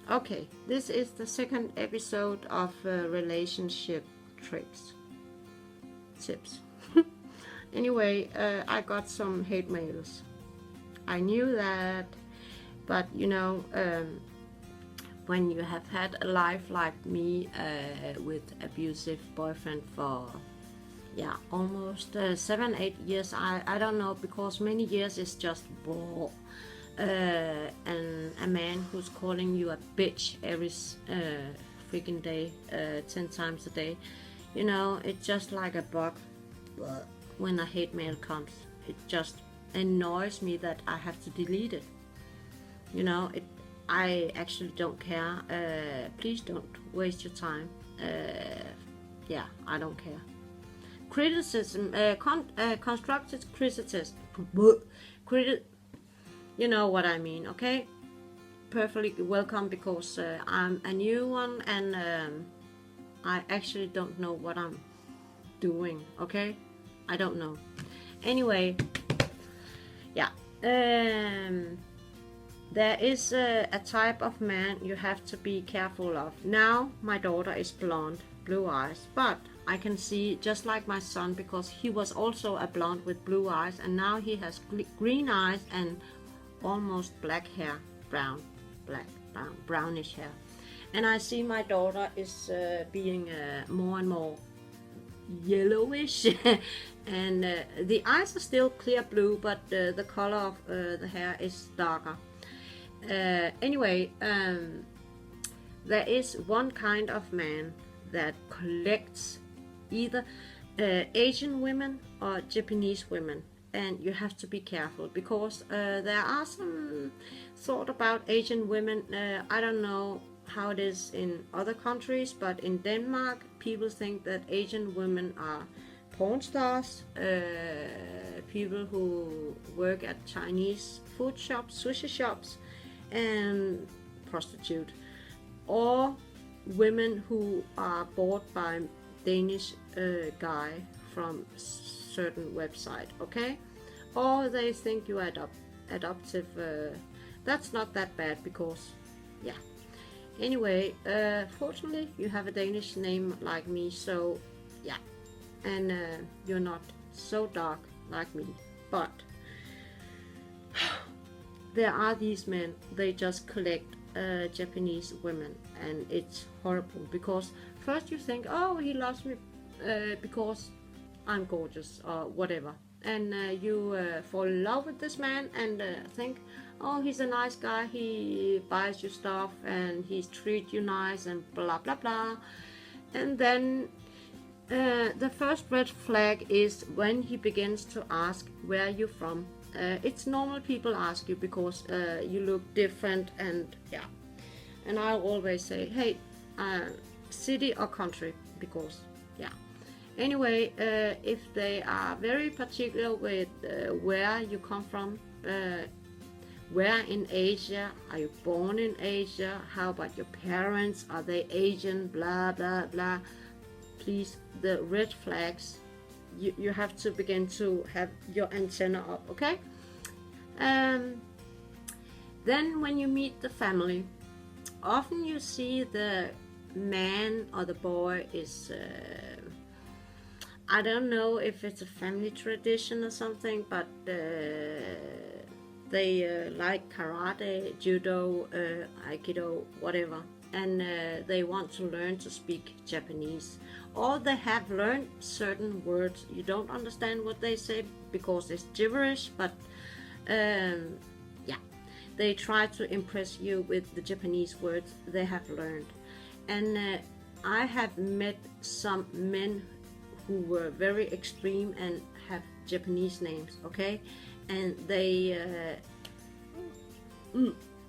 Okay, this is the second episode of relationship tips. Anyway, I got some hate mails. I knew that, but you know, when you have had a life like me with abusive boyfriend for almost 7-8 years, I don't know, because many years is just war. And a man who's calling you a bitch every freaking day, 10 times a day, you know, it's just like a bug. When a hate mail comes, it just annoys me that I have to delete it. You know, I actually don't care. Please don't waste your time. I don't care. Criticism, constructive criticism, you know what I mean, okay? Perfectly welcome, because I'm a new one and I actually don't know what I'm doing, okay? I don't know. Anyway, there is a type of man you have to be careful of. Now, my daughter is blonde, blue eyes, but I can see, just like my son, because he was also a blonde with blue eyes, and now he has green eyes and almost black hair, brownish hair. And I see my daughter is being more and more yellowish and the eyes are still clear blue, but the color of the hair is darker. Anyway, there is one kind of man that collects either Asian women or Japanese women, and you have to be careful, because there are some thought about Asian women. I don't know how it is in other countries, but in Denmark people think that Asian women are porn stars, people who work at Chinese food shops, sushi shops, and prostitute, or women who are bought by Danish guy from certain website, okay? Or they think you are adoptive. That's not that bad, because anyway, fortunately you have a Danish name like me, so and you're not so dark like me. But there are these men, they just collect Japanese women, and it's horrible, because first you think, oh, he loves me because I'm gorgeous or whatever, and you fall in love with this man and think, oh, he's a nice guy, he buys you stuff and he treats you nice and blah blah blah. And then the first red flag is when he begins to ask where you're from. It's normal people ask you because you look different, and and I always say, hey, city or country, because anyway, if they are very particular with where you come from, where in Asia, are you born in Asia, how about your parents, are they Asian, blah blah blah, please, the red flags, you have to begin to have your antenna up, okay? Then when you meet the family, often you see the man or the boy is I don't know if it's a family tradition or something, but they like karate, judo, aikido, whatever, and they want to learn to speak Japanese, or they have learned certain words. You don't understand what they say because it's gibberish, but they try to impress you with the Japanese words they have learned. And I have met some men who were very extreme and have Japanese names, okay? And they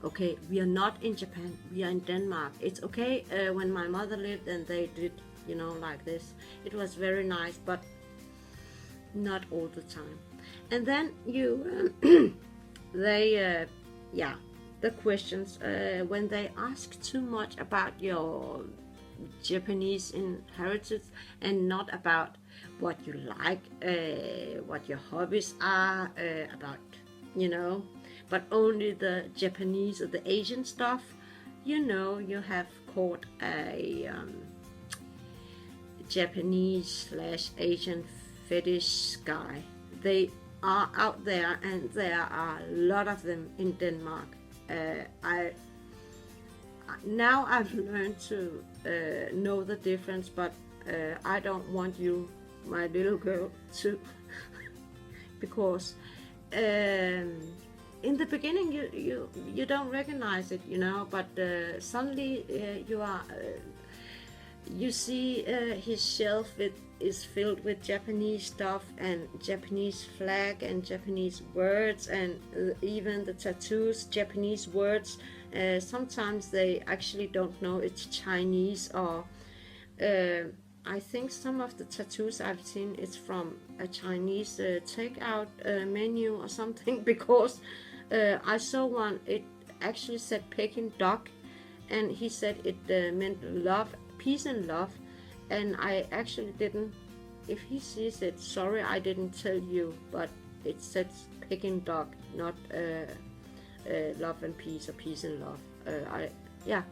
okay, we are not in Japan, we are in Denmark. It's okay. When my mother lived and they did, you know, like this, it was very nice, but not all the time. And then you they the questions, when they ask too much about your Japanese inheritance and not about what you like, what your hobbies are, about, you know, but only the Japanese or the Asian stuff. You know, you have caught a Japanese / Asian fetish guy. They are out there, and there are a lot of them in Denmark. Now I've learned to know the difference, but I don't want you, my little girl, to because in the beginning you don't recognize it, you know, but suddenly you see his shelf is filled with Japanese stuff and Japanese flag and Japanese words, and even the tattoos, Japanese words. Sometimes they actually don't know it's Chinese, or I think some of the tattoos I've seen is from a Chinese takeout menu or something, because I saw one, it actually said Peking duck, and he said it meant love, peace and love, and I actually didn't, if he sees it, sorry I didn't tell you, but it says Peking duck, not love and peace, or peace and love.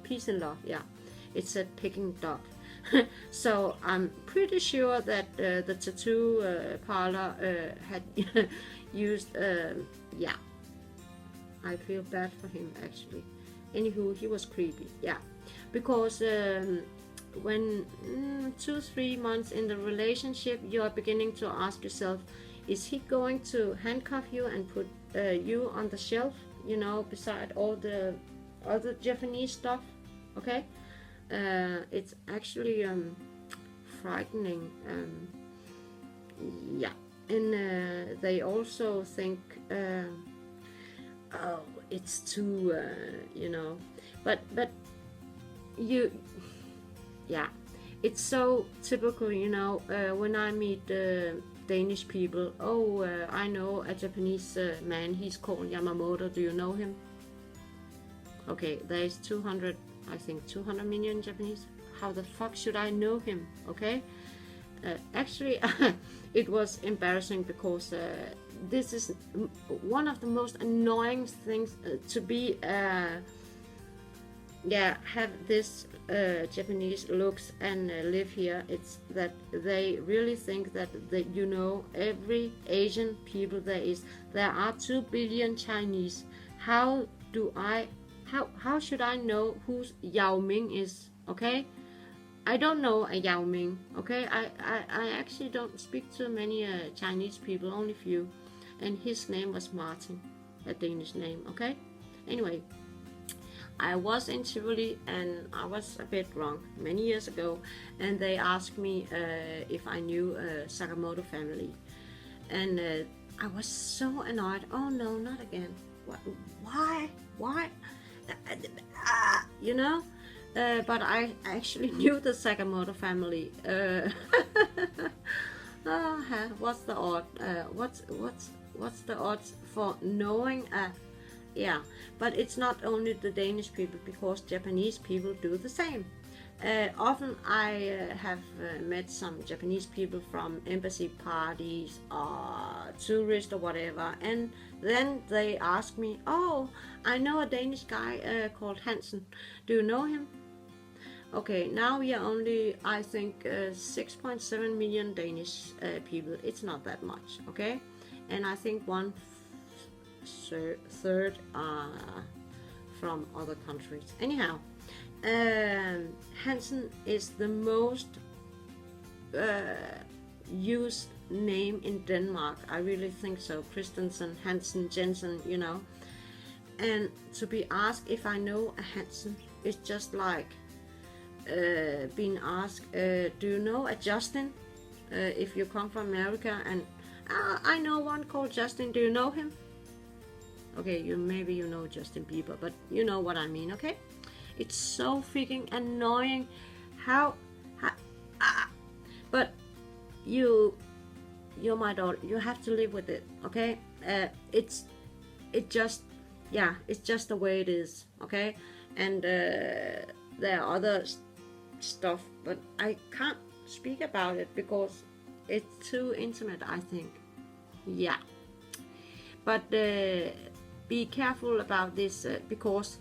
Peace and love, yeah. It said Peking duck. So I'm pretty sure that the tattoo parlor had used, I feel bad for him actually. Anywho, he was creepy, yeah. Because when 2-3 months in the relationship, you are beginning to ask yourself, is he going to handcuff you and put you on the shelf, you know, beside all the other Japanese stuff, okay? It's actually frightening, yeah. And they also think, oh, it's too, you know, but you, yeah, it's so typical, you know, when I meet Danish people, oh, I know a Japanese man, he's called Yamamoto, do you know him? Okay, there's 200 million Japanese. How the fuck should I know him? Okay, actually, it was embarrassing, because this is one of the most annoying things to be, have this Japanese looks and live here. It's that they really think that you know every Asian people there is. There are 2 billion Chinese. How should I know who Yao Ming is? Okay, I don't know a Yao Ming. Okay, I actually don't speak to many Chinese people, only few, and his name was Martin, a Danish name. Okay, anyway, I was in Tivoli and I was a bit drunk many years ago, and they asked me if I knew Sakamoto family, and I was so annoyed. Oh no, not again. What? Why? You know, but I actually knew the Sakamoto family. What's the odd? What's the odds for knowing? Yeah, but it's not only the Danish people, because Japanese people do the same. Often I have met some Japanese people from embassy parties or tourists or whatever, and then they ask me, oh, I know a Danish guy called Hansen, do you know him? Okay, now we are only, I think, 6.7 million Danish people. It's not that much, okay? And I think 1/3 are from other countries. Anyhow, Hansen is the most used name in Denmark. I really think so. Christensen, Hansen, Jensen, you know. And to be asked if I know a Hansen is just like being asked, do you know a Justin? If you come from America, and I know one called Justin, do you know him? Okay, maybe you know Justin Bieber, but you know what I mean, okay? It's so freaking annoying but you're my daughter, you have to live with it, okay? It's just the way it is, okay? And there are other stuff, but I can't speak about it because it's too intimate, I think. Yeah, but be careful about this because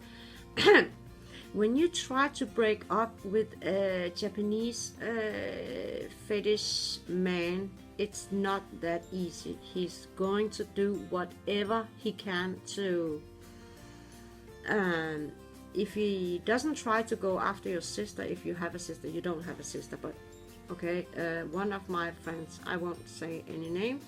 when you try to break up with a Japanese fetish man, it's not that easy. He's going to do whatever he can to if he doesn't try to go after your sister, if you have a sister, you don't have a sister, but okay, one of my friends, I won't say any names,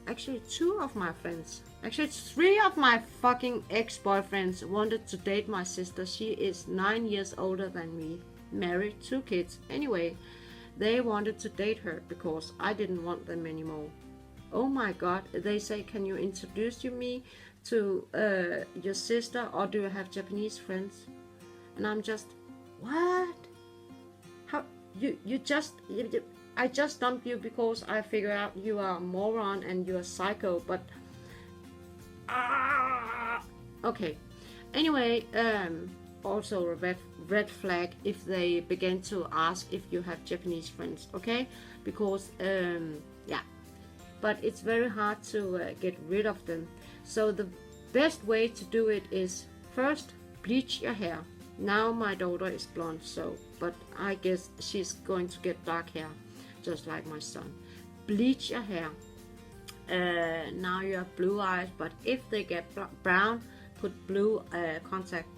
actually 2 of my friends, actually 3 of my fucking ex-boyfriends wanted to date my sister. She is 9 years older than me, married, 2 kids. Anyway, they wanted to date her because I didn't want them anymore. Oh my god, they say, can you introduce me to your sister, or do you have Japanese friends? And I'm just, what? How I just dumped you because I figure out you are a moron and you're a psycho, but okay. Anyway, also a red flag if they begin to ask if you have Japanese friends, okay? Because yeah, but it's very hard to get rid of them. So the best way to do it is first bleach your hair. Now my daughter is blonde, so but I guess she's going to get dark hair, just like my son. Bleach your hair. Now you have blue eyes, but if they get brown, put blue contact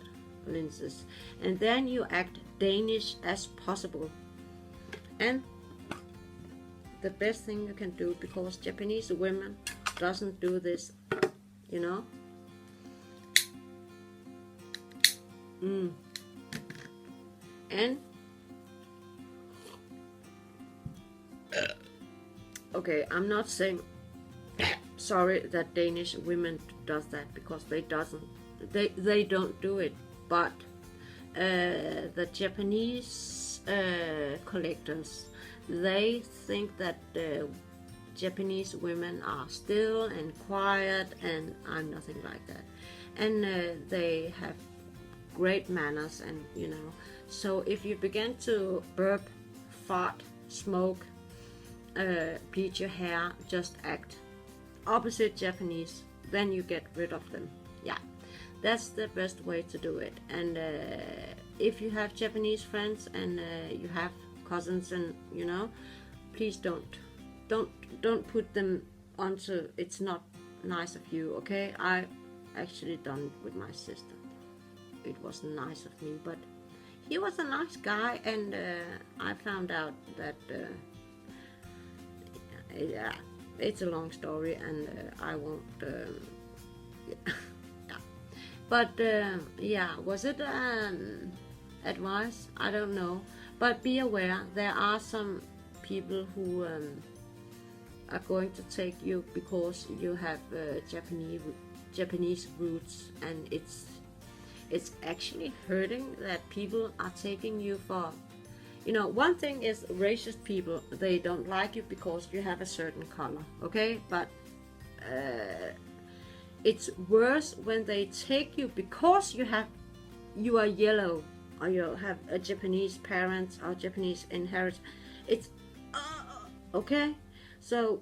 lenses, and then you act Danish as possible. And the best thing you can do, because Japanese women doesn't do this, you know. And okay, I'm not saying sorry that Danish women does that, because they don't do it, but the Japanese collectors, they think that Japanese women are still and quiet, and I'm nothing like that. And they have great manners, and you know, so if you begin to burp, fart, smoke, bleach your hair, just act opposite Japanese, then you get rid of them. Yeah, that's the best way to do it. And if you have Japanese friends and you have cousins, and you know, please don't put them onto, it's not nice of you, okay? I actually done it with my sister. It wasn't nice of me, but he was a nice guy, and I found out that yeah, it's a long story, and I won't yeah. But yeah, was it advice? I don't know, but be aware, there are some people who are going to take you because you have Japanese roots, and it's actually hurting that people are taking you for, you know, one thing is racist people, they don't like you because you have a certain color, okay? But it's worse when they take you because you are yellow, or you have a Japanese parents or Japanese inheritance. It's okay. So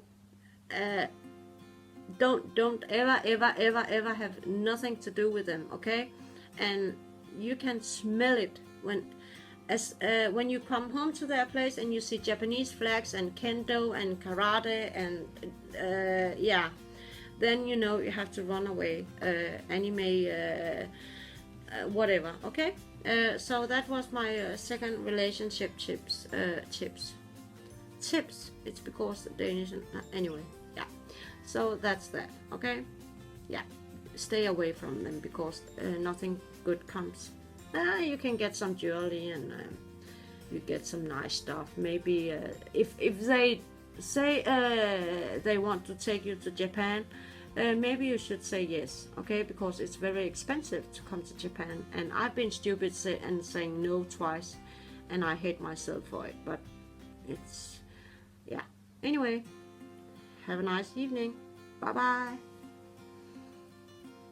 don't ever have nothing to do with them, okay? And you can smell it when you come home to their place and you see Japanese flags and kendo and karate and yeah, then you know you have to run away. Anime, whatever, okay? So that was my second relationship tips. It's because Danish, anyway, yeah. So that's that, okay? Yeah, stay away from them because nothing good comes. You can get some jewelry, and you get some nice stuff. Maybe if they say they want to take you to Japan, maybe you should say yes, okay? Because it's very expensive to come to Japan, and I've been stupid and saying no twice, and I hate myself for it. But it's, yeah. Anyway, have a nice evening. Bye bye.